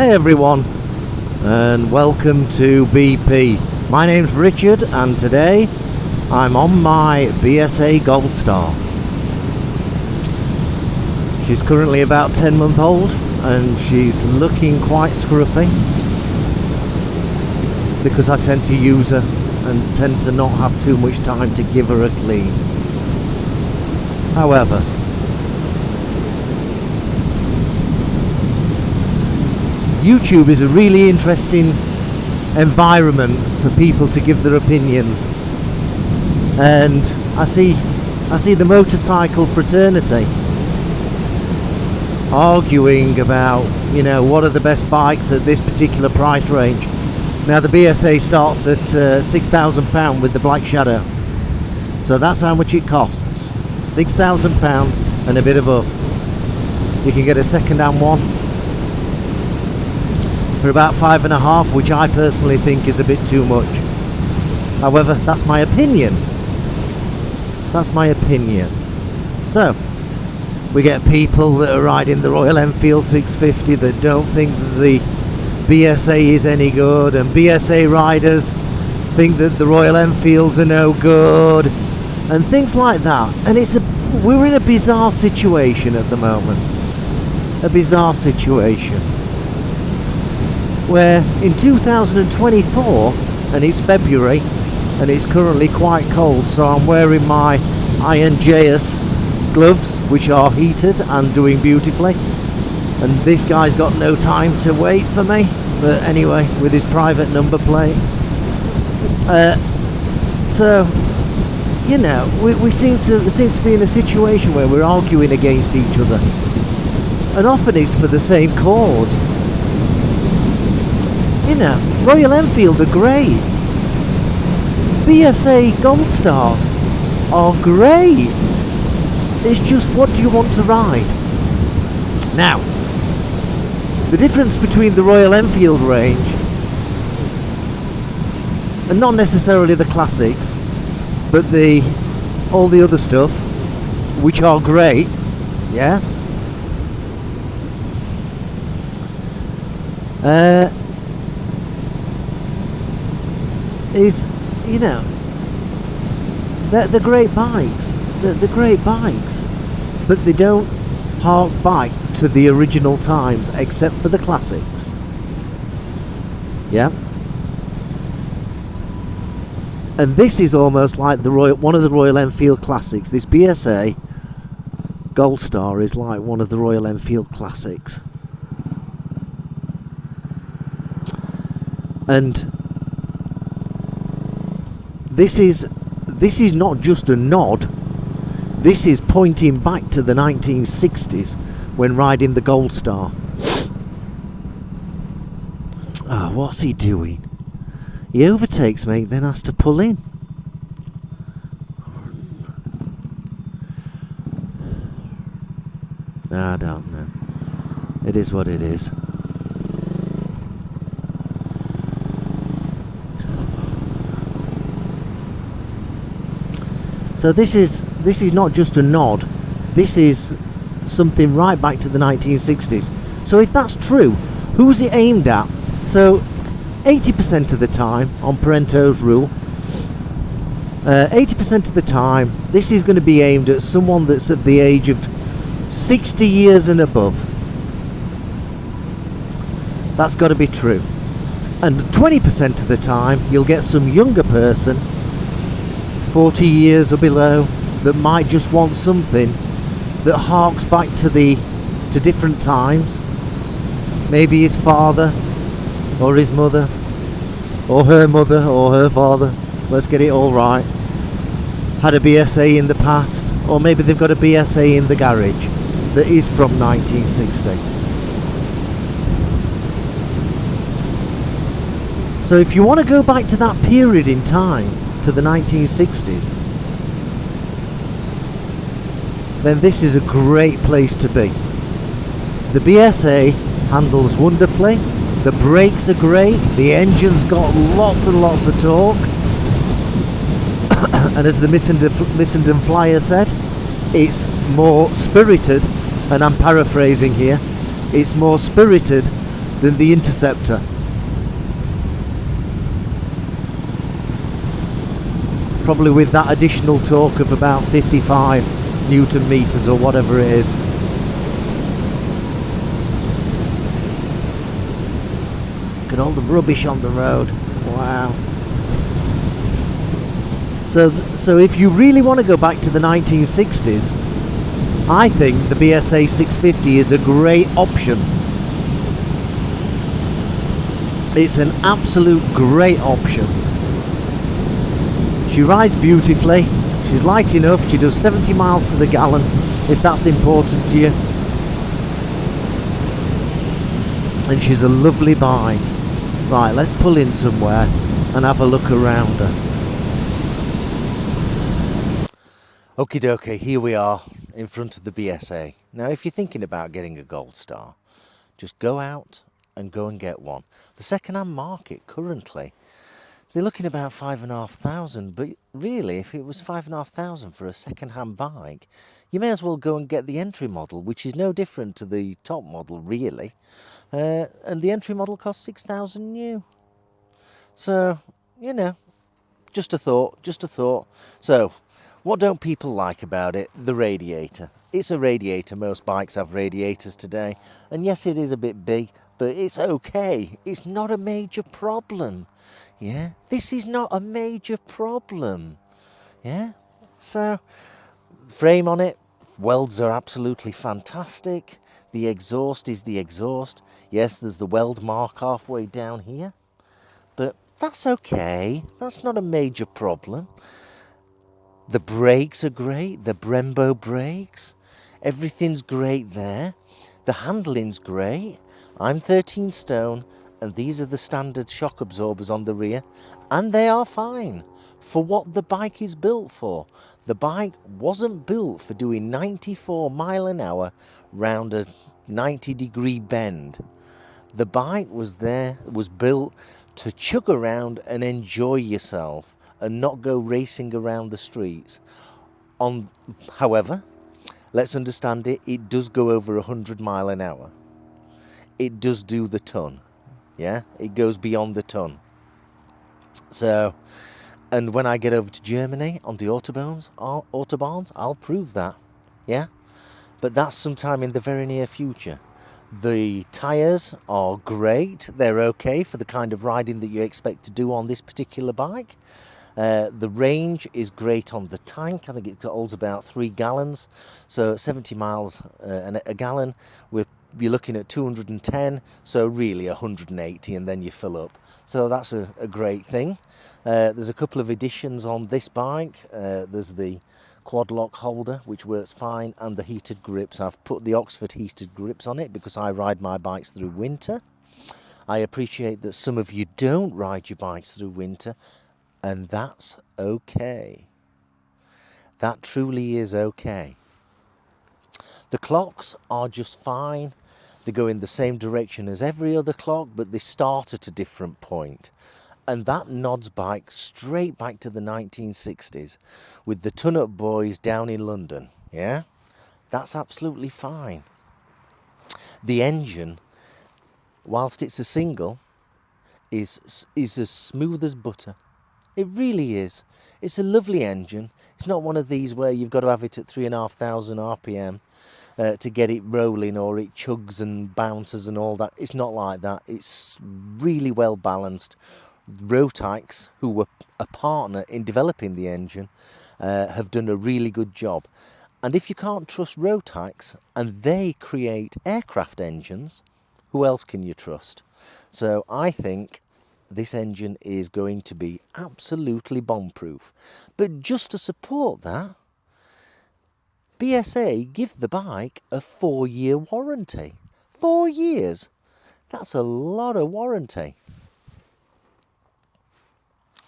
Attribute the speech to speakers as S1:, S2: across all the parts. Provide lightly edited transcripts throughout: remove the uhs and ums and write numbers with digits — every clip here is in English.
S1: Hey everyone, and welcome to BP. My name's Richard, and today I'm on my BSA Gold Star. She's currently about 10 months old, and she's looking quite scruffy because I tend to use her and tend to not have too much time to give her a clean. However, YouTube is a really interesting environment for people to give their opinions, and I see the motorcycle fraternity arguing about, what are the best bikes at this particular price range. Now the BSA starts at £6,000 with the Black Shadow, so that's how much it costs, £6,000 and a bit above. You can get a second-hand one for about £5,500, which I personally think is a bit too much. However, that's my opinion. So we get people that are riding the Royal Enfield 650 that don't think that the BSA is any good, and BSA riders think that the Royal Enfields are no good, and things like that. And we're in a bizarre situation at the moment. A bizarre situation where in 2024, and it's February, and it's currently quite cold, so I'm wearing my Iron JS gloves, which are heated and doing beautifully, and this guy's got no time to wait for me, but anyway, with his private number plate. So we seem to be in a situation where we're arguing against each other, and often it's for the same cause. Royal Enfield are great. BSA Gold Stars are great. It's just, what do you want to ride? Now, the difference between the Royal Enfield range, and not necessarily the classics, but all the other stuff, which are great, yes, is, they're great bikes. They're great bikes, but they don't hark back to the original times, except for the classics. Yeah. And this is almost like one of the Royal Enfield classics. This BSA Gold Star is like one of the Royal Enfield classics. And this is not just a nod. This is pointing back to the 1960s when riding the Gold Star. What's he doing? He overtakes me, then has to pull in. I don't know. It is what it is. So this is not just a nod. This is something right back to the 1960s. So if that's true, who's it aimed at? So 80% of the time, on Parento's rule, 80% of the time, this is going to be aimed at someone that's at the age of 60 years and above. That's got to be true. And 20% of the time, you'll get some younger person, 40 years or below, that might just want something that harks back to different times. Maybe his father, or his mother, or her father, let's get it all right, had a BSA in the past, or maybe they've got a BSA in the garage that is from 1960. So if you want to go back to that period in time, to the 1960s, then this is a great place to be. The BSA handles wonderfully, the brakes are great, the engine's got lots and lots of torque, and as the Missenden Flyer said, it's more spirited, and I'm paraphrasing here, it's more spirited than the Interceptor. Probably with that additional torque of about 55 Newton meters or whatever it is. Look at all the rubbish on the road. Wow. So if you really want to go back to the 1960s, I think the BSA 650 is a great option. It's an absolute great option. She rides beautifully, she's light enough, she does 70 miles to the gallon if that's important to you. And she's a lovely bike. Right, let's pull in somewhere and have a look around her. Okie dokie, here we are in front of the BSA. Now if you're thinking about getting a Gold Star, just go out and go and get one. The second-hand market currently, they're looking about 5,500, but really, if it was 5,500 for a second-hand bike, you may as well go and get the entry model, which is no different to the top model, really. And the entry model costs 6,000 new. So, you know, just a thought. So, what don't people like about it? The radiator. It's a radiator. Most bikes have radiators today. And yes, it is a bit big, but it's okay. It's not a major problem. Yeah, this is not a major problem. Yeah, so frame on it, welds are absolutely fantastic. The exhaust is the exhaust. Yes, there's the weld mark halfway down here, but that's okay. That's not a major problem. The brakes are great, the Brembo brakes. Everything's great there. The handling's great. I'm 13 stone. And these are the standard shock absorbers on the rear, and they are fine for what the bike is built for. The bike wasn't built for doing 94 mile an hour round a 90-degree bend. The bike was built to chug around and enjoy yourself and not go racing around the streets. However, let's understand it does go over 100 mile an hour. It does do the ton. Yeah, it goes beyond the ton. So, and when I get over to Germany on the autobahns, I'll prove that. Yeah, but that's sometime in the very near future. The tyres are great. They're okay for the kind of riding that you expect to do on this particular bike. The range is great on the tank. I think it holds about 3 gallons. So 70 miles a gallon. You're looking at 210, so really 180, and then you fill up. So that's a great thing. There's a couple of additions on this bike. There's the quad lock holder, which works fine, and the heated grips. I've put the Oxford heated grips on it because I ride my bikes through winter. I appreciate that some of you don't ride your bikes through winter, and that's okay. That truly is okay. The clocks are just fine. They go in the same direction as every other clock, but they start at a different point. And that nods bike straight back to the 1960s with the ton-up boys down in London. Yeah, that's absolutely fine. The engine, whilst it's a single, is as smooth as butter. It really is. It's a lovely engine. It's not one of these where you've got to have it at 3,500 RPM. To get it rolling, or it chugs and bounces and all that. It's not like that. It's really well balanced. Rotax, who were a partner in developing the engine, have done a really good job. And if you can't trust Rotax and they create aircraft engines, who else can you trust? So I think this engine is going to be absolutely bomb-proof. But just to support that, BSA give the bike a 4-year warranty. 4 years. That's a lot of warranty.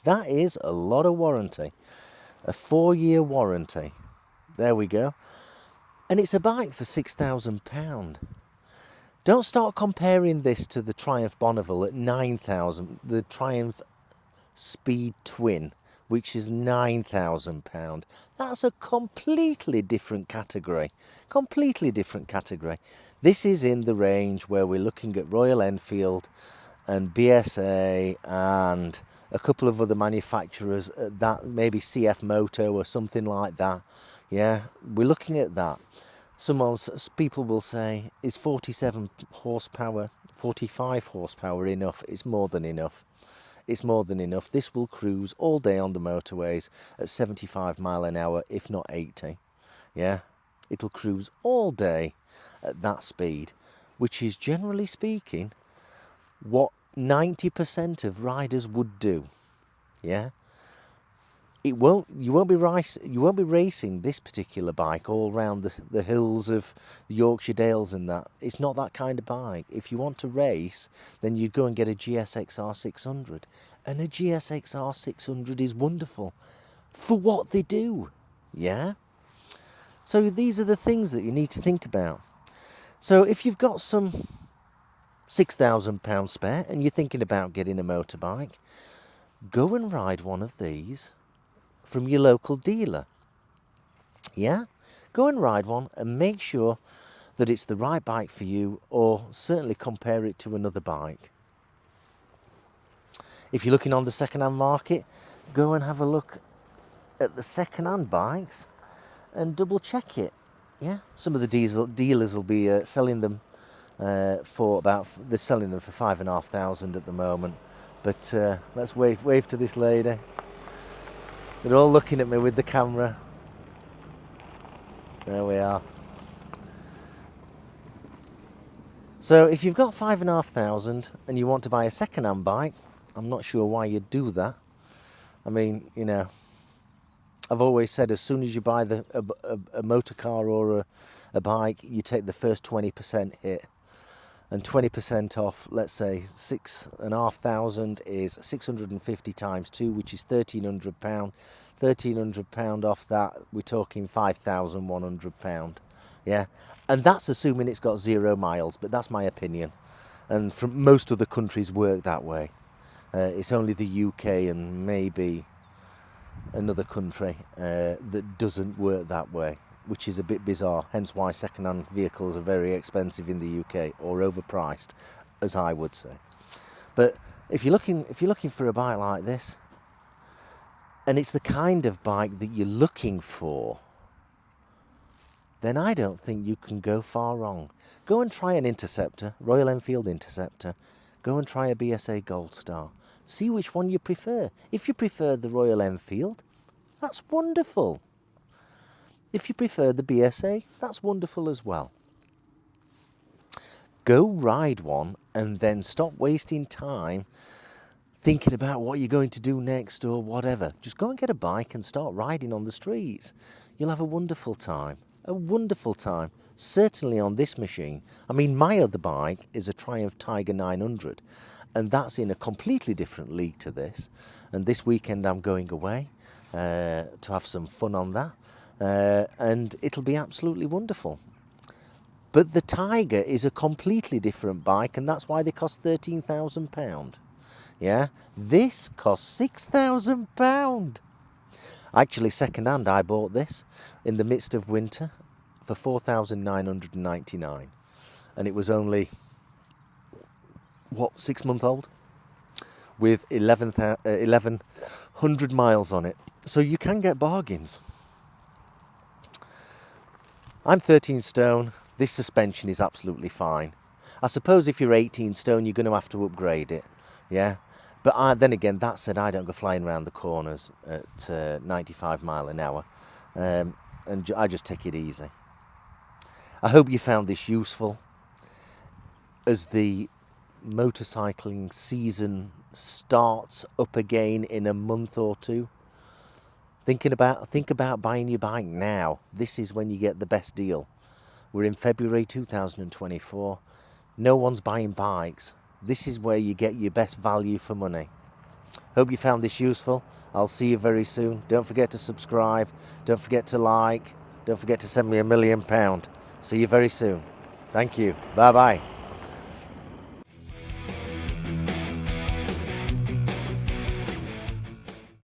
S1: That is a lot of warranty. A 4-year warranty. There we go. And it's a bike for £6,000. Don't start comparing this to the Triumph Bonneville at 9,000. The Triumph Speed Twin, which is £9,000. That's a completely different category. Completely different category. This is in the range where we're looking at Royal Enfield and BSA and a couple of other manufacturers, that maybe CF Moto or something like that. Yeah, we're looking at that. Some people will say, is 47 horsepower, 45 horsepower enough? It's more than enough. It's more than enough. This will cruise all day on the motorways at 75 mile an hour, if not 80. Yeah, it'll cruise all day at that speed, which is, generally speaking, what 90% of riders would do. Yeah, you won't be racing this particular bike all round the hills of the Yorkshire Dales and that. It's not that kind of bike. If you want to race, then you go and get a GSX-R 600, and a GSX-R 600 is wonderful for what they do. Yeah. So these are the things that you need to think about. So if you've got some £6,000 spare and you're thinking about getting a motorbike, go and ride one of these from your local dealer. Yeah? Go and ride one and make sure that it's the right bike for you, or certainly compare it to another bike. If you're looking on the second-hand market, go and have a look at the second-hand bikes and double check it. Yeah? Some of the dealers will be selling them they're selling them for £5,500 at the moment. But let's wave to this lady. They're all looking at me with the camera. There we are. So if you've got £5,500 and you want to buy a second-hand bike, I'm not sure why you'd do that. I mean, you know, I've always said as soon as you buy a motor car or a bike, you take the first 20% hit. And 20% off, let's say £6,500 is 650 times 2, which is £1,300. £1,300 off that, we're talking £5,100. Yeah, and that's assuming it's got 0 miles, but that's my opinion. And from most other countries work that way. It's only the UK and maybe another country that doesn't work that way, which is a bit bizarre, hence why second-hand vehicles are very expensive in the UK, or overpriced, as I would say. But if you're looking for a bike like this, and it's the kind of bike that you're looking for, then I don't think you can go far wrong. Go and try an Interceptor, Royal Enfield Interceptor. Go and try a BSA Gold Star. See which one you prefer. If you prefer the Royal Enfield, that's wonderful. If you prefer the BSA, that's wonderful as well. Go ride one and then stop wasting time thinking about what you're going to do next or whatever. Just go and get a bike and start riding on the streets. You'll have a wonderful time. A wonderful time. Certainly on this machine. I mean, my other bike is a Triumph Tiger 900, and that's in a completely different league to this. And this weekend I'm going away to have some fun on that. And it'll be absolutely wonderful. But the Tiger is a completely different bike, and that's why they cost £13,000. Yeah, this costs £6,000. Actually, second hand, I bought this in the midst of winter for £4,999, and it was only 6 months old, with 1,100 miles on it. So you can get bargains. I'm 13 stone. This suspension is absolutely fine. I suppose if you're 18 stone, you're going to have to upgrade it. Yeah. But then again, that said, I don't go flying around the corners at 95 mile an hour. And I just take it easy. I hope you found this useful. As the motorcycling season starts up again in a month or two, think about buying your bike now. This is when you get the best deal. We're in February 2024. No one's buying bikes. This is where you get your best value for money. Hope you found this useful. I'll see you very soon. Don't forget to subscribe. Don't forget to like. Don't forget to send me £1 million. See you very soon. Thank you. Bye-bye.